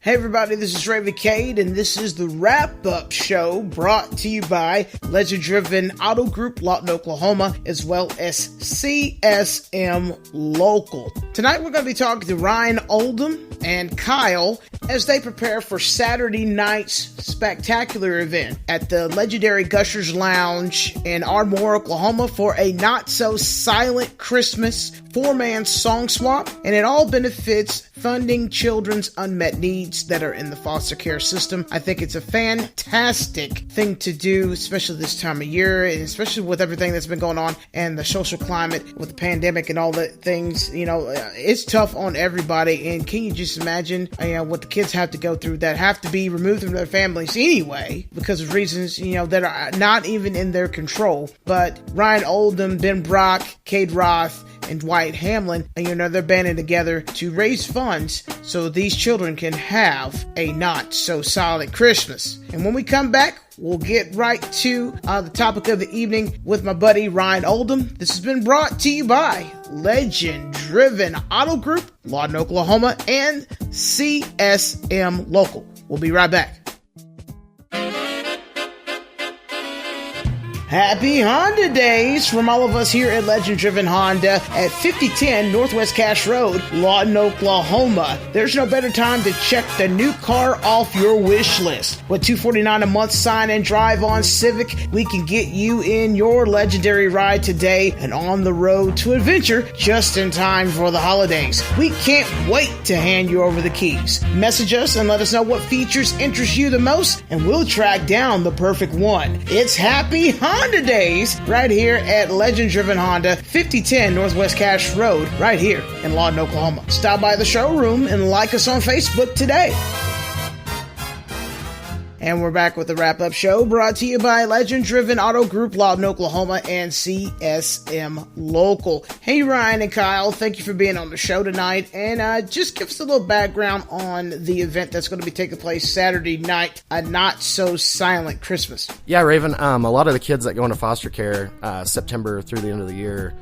Hey everybody, this is Raven Cade, and this is the wrap-up show brought to you by Legend-Driven Auto Group, Lawton, Oklahoma, as well as CSMlocal. Tonight we're going to be talking to Ryan Oldham and Kyle as they prepare for Saturday night's spectacular event at the legendary Gushers Lounge in Ardmore, Oklahoma for a not-so-silent Christmas 4-man song swap, and it all benefits funding children's unmet needs that are in the foster care system. I think it's a fantastic thing to do, especially this time of year, and especially with everything that's been going on and the social climate with the pandemic and all the things. It's tough on everybody, and can you just imagine what the kids have to go through that have to be removed from their families anyway because of reasons that are not even in their control. But Ryan Oldham, Ben Brock, Cade Roth, and Dwight Hamlin, they're banding together to raise funds so these children can have a not-so-silent Christmas. And when we come back, we'll get right to the topic of the evening with my buddy Ryan Oldham. This has been brought to you by Legend-Driven Auto Group, Lawton, Oklahoma, and CSMlocal. We'll be right back. Happy Honda Days from all of us here at Legend Driven Honda at 5010 Northwest Cache Road, Lawton, Oklahoma. There's no better time to check the new car off your wish list. With $249 a month sign and drive on Civic, we can get you in your legendary ride today and on the road to adventure just in time for the holidays. We can't wait to hand you over the keys. Message us and let us know what features interest you the most, and we'll track down the perfect one. It's Happy Honda Days right here at Legend Driven Honda, 5010 Northwest Cache Road, right here in Lawton, Oklahoma. Stop by the showroom and like us on Facebook today. And we're back with the wrap-up show brought to you by Legend-Driven Auto Group, Lawton, Oklahoma, and CSMlocal. Hey, Ryan and Kyle, thank you for being on the show tonight. And just give us a little background on the event that's going to be taking place Saturday night, a not-so-silent Christmas. Yeah, Raven, a lot of the kids that go into foster care September through the end of the year,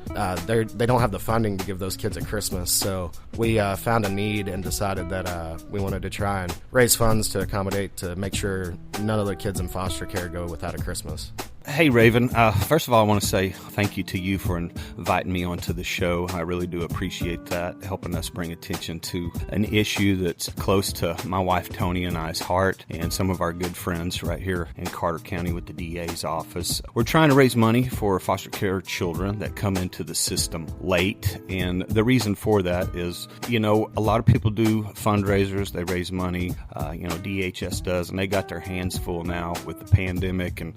they don't have the funding to give those kids at Christmas. So we found a need and decided that we wanted to try and raise funds to accommodate to make sure none of the kids in foster care go without a Christmas. Hey, Raven. First of all, I want to say thank you to you for inviting me onto the show. I really do appreciate that, helping us bring attention to an issue that's close to my wife Tony and I's heart and some of our good friends right here in Carter County with the DA's office. We're trying to raise money for foster care children that come into the system late, and the reason for that is, a lot of people do fundraisers, they raise money, DHS does, and they got their hands full now with the pandemic, and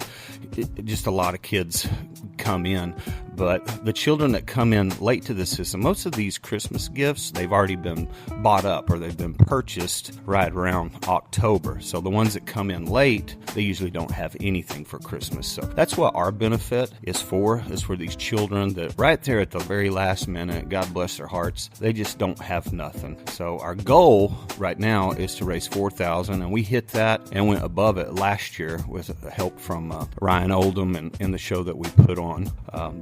just a lot of kids come in. But the children that come in late to the system, most of these Christmas gifts, they've already been bought up or they've been purchased right around October. So the ones that come in late, they usually don't have anything for Christmas. So that's what our benefit is for these children that right there at the very last minute, God bless their hearts, they just don't have nothing. So our goal right now is to raise $4,000, and we hit that and went above it last year with help from Ryan Oldham and the show that we put on.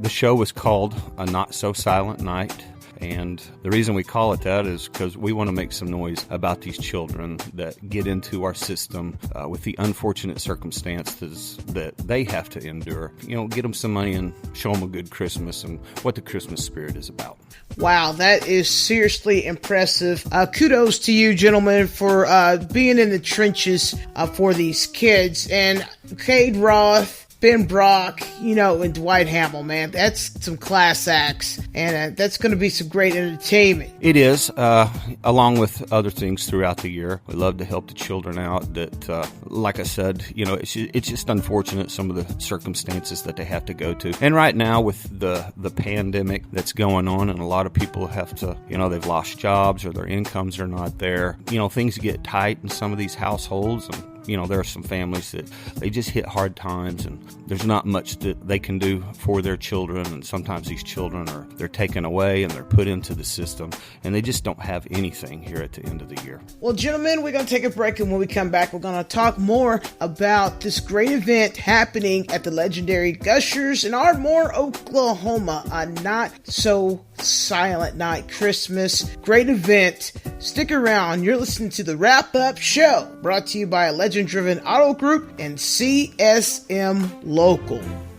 The show was called A Not So Silent Night, and the reason we call it that is because we want to make some noise about these children that get into our system with the unfortunate circumstances that they have to endure. Get them some money and show them a good Christmas and what the Christmas spirit is about. Wow, that is seriously impressive. Kudos to you, gentlemen, for being in the trenches for these kids. And Cade Roth, Ben Brock, and Dwight Hamlin, man. That's some class acts, and that's going to be some great entertainment. It is, along with other things throughout the year. We love to help the children out that, like I said, it's just unfortunate some of the circumstances that they have to go to. And right now with the pandemic that's going on, and a lot of people have to, they've lost jobs or their incomes are not there. Things get tight in some of these households, and there are some families that they just hit hard times, and there's not much that they can do for their children. And sometimes these children they're taken away and they're put into the system, and they just don't have anything here at the end of the year. Well, gentlemen, we're going to take a break, and when we come back, we're going to talk more about this great event happening at the legendary Gushers in Ardmore, Oklahoma, a not so Silent Night Christmas. Great event. Stick around. You're listening to the Wrap-Up Show, brought to you by Legend Driven Auto Group and CSMlocal.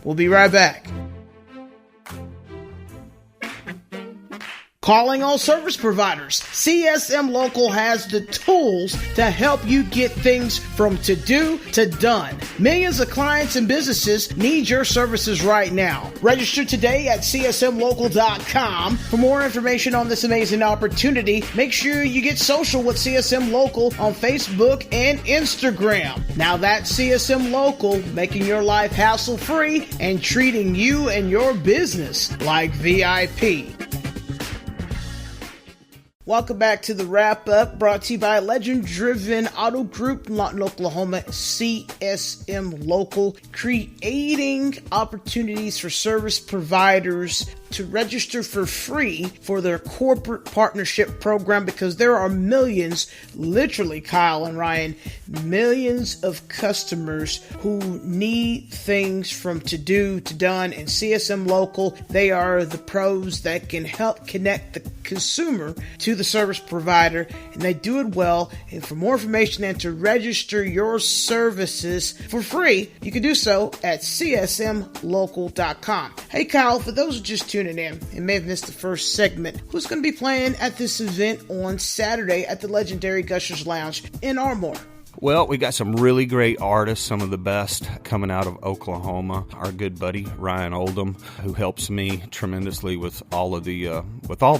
We'll be right back. Calling all service providers. CSMlocal has the tools to help you get things from to-do to done. Millions of clients and businesses need your services right now. Register today at CSMlocal.com. For more information on this amazing opportunity, make sure you get social with CSMlocal on Facebook and Instagram. Now that's CSMlocal, making your life hassle-free and treating you and your business like VIP. Welcome back to the Wrap-Up, brought to you by Legend Driven Auto Group, Lawton, Oklahoma, CSMlocal, creating opportunities for service providers to register for free for their corporate partnership program, because there are millions, literally, Kyle and Ryan, millions of customers who need things from to do to done. And CSMlocal, they are the pros that can help connect the consumer to the service provider, and they do it well. And for more information and to register your services for free, you can do so at CSMlocal.com. Hey Kyle, for those who just tuning in and may have missed the first segment, who's going to be playing at this event on Saturday at the legendary Gushers Lounge in Ardmore? Well, we got some really great artists, some of the best coming out of Oklahoma. Our good buddy Ryan Oldham, who helps me tremendously with all the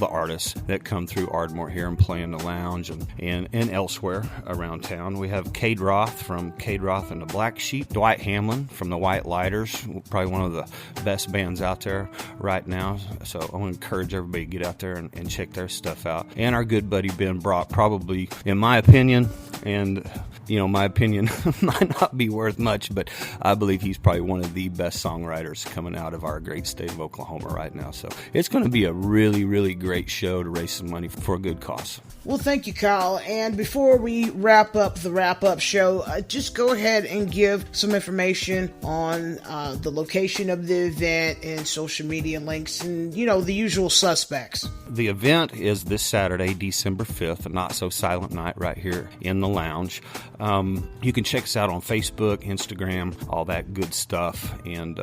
artists that come through Ardmore here and play in the lounge and elsewhere around town. We have Cade Roth from Cade Roth and the Black Sheep, Dwight Hamlin from the White Lighters, probably one of the best bands out there right now. So I want to encourage everybody to get out there and check their stuff out. And our good buddy Ben Brock, probably, in my opinion, and my opinion might not be worth much, but I believe he's probably one of the best songwriters coming out of our great state of Oklahoma right now. So it's going to be a really, really great show to raise some money for a good cause. Well, thank you, Kyle. And before we wrap up the wrap-up show, just go ahead and give some information on the location of the event and social media links and, the usual suspects. The event is this Saturday, December 5th, a not-so-silent night right here in the lounge. You can check us out on Facebook, Instagram, all that good stuff. And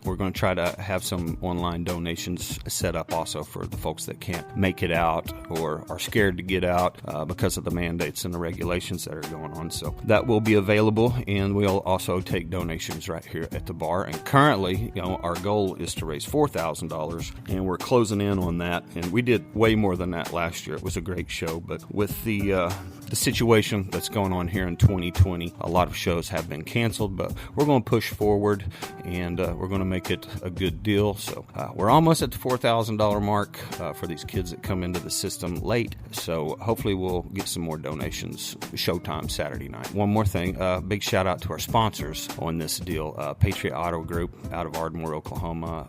we're going to try to have some online donations set up also for the folks that can't make it out or are scared to get out because of the mandates and the regulations that are going on. So that will be available, and we'll also take donations right here at the bar. And currently, our goal is to raise $4,000, and we're closing in on that. And we did way more than that last year. It was a great show, but with the situation that's going on here in 2020, a lot of shows have been canceled, but we're going to push forward, and we're going to make it a good deal. So we're almost at the $4,000 mark for these kids that come into the system late. So hopefully we'll get some more donations showtime Saturday night. One more thing, big shout out to our sponsors on this deal. Patriot Auto Group out of Ardmore, Oklahoma,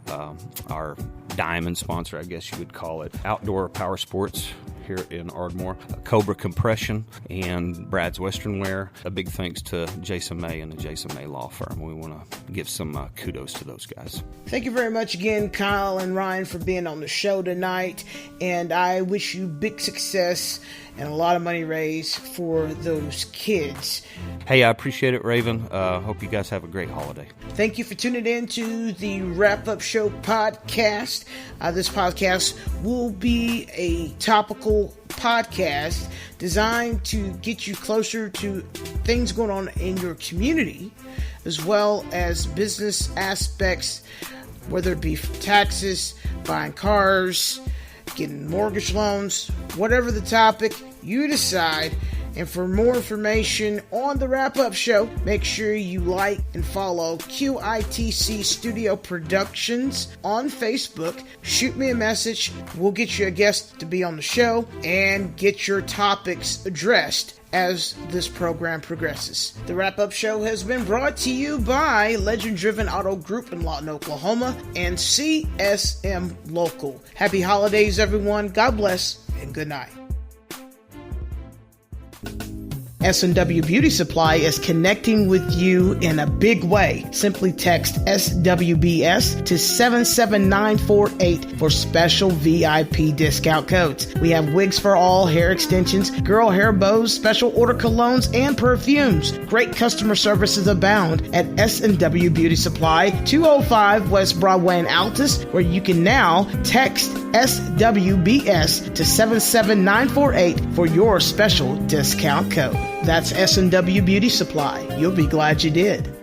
our diamond sponsor, I guess you would call it, Outdoor Power Sports here in Ardmore, Cobra Compression, and Brad's Western Wear. A big thanks to Jason May and the Jason May Law Firm. We want to give some kudos to those guys. Thank you very much again, Kyle and Ryan, for being on the show tonight, and I wish you big success and a lot of money raised for those kids. Hey, I appreciate it, Raven. Hope you guys have a great holiday. Thank you for tuning in to the Wrap-Up Show podcast. This podcast will be a topical podcast designed to get you closer to things going on in your community, as well as business aspects, whether it be taxes, buying cars, getting mortgage loans, whatever the topic, you decide. And for more information on the Wrap-Up Show, make sure you like and follow QITC Studio Productions on Facebook. Shoot me a message. We'll get you a guest to be on the show and get your topics addressed as this program progresses. The Wrap-Up Show has been brought to you by Legend Driven Auto Group in Lawton, Oklahoma, and CSMlocal. Happy holidays, everyone. God bless, and good night. S&W Beauty Supply is connecting with you in a big way. Simply text SWBS to 77948 for special VIP discount codes. We have wigs for all, hair extensions, girl hair bows, special order colognes, and perfumes. Great customer services abound at S&W Beauty Supply, 205 West Broadway in Altus, where you can now text SWBS to 77948 for your special discount code. That's S&W Beauty Supply. You'll be glad you did.